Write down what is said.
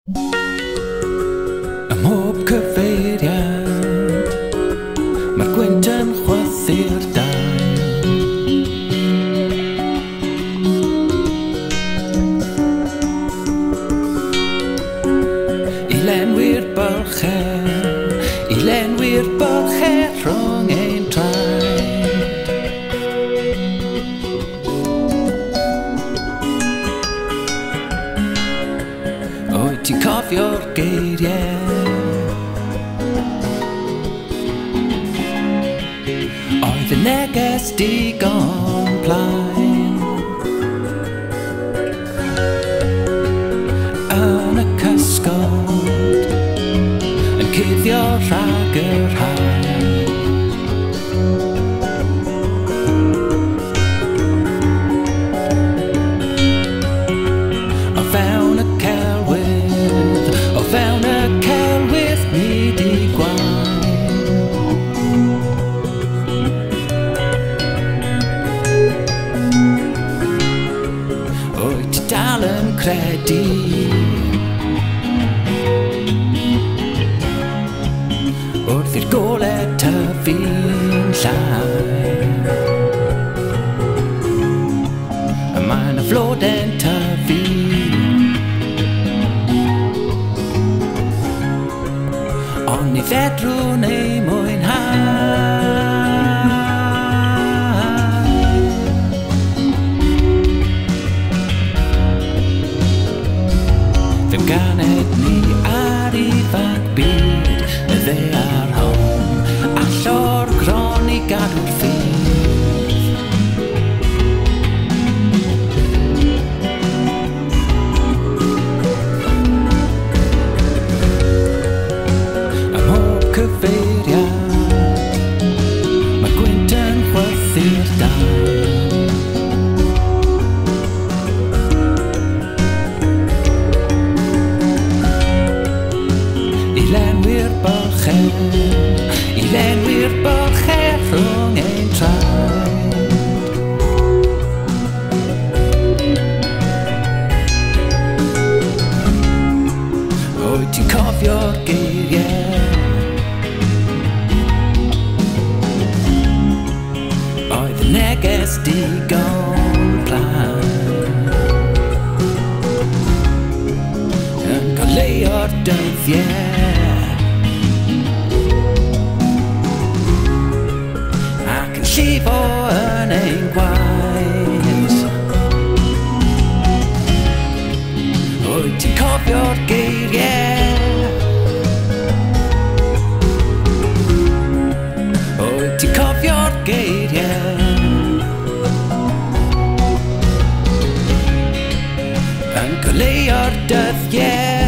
Ym mhob cyfeiriad mae'r gwynt yn chwythu'r dail. I lenwi'r bylcher rhwng ein traed. Wyt ti'n cofio'r geiriau? Oedd y neges digon plaen yn y cysgod yn cuddio rhag yr haul. O fewn y celwydd mi di gwael. Wyt ti dal yn credu wrth i'r golau tyfu'n llai? Mae 'na flodau'n tyfu ond ni fedrwn ei mwynhau. Fe'n ganed ni ar ifanc byd y ddaear hon, allor gron i gadw'r ffydd. Ym mhob cyfeiriad mae'r gwynt yn chwythu'r dail. I lenwi'r bylcher rhwng ein traed. Wyt ti'n cofio'r geiriau? Oedd y neges digon plaen yn goleuo'r dyddiau llifo yn ein gwaith. Wyt ti'n cofio'r geiriau? Wyt ti'n cofio'r geiriau? Yn goleuo'r dyddiau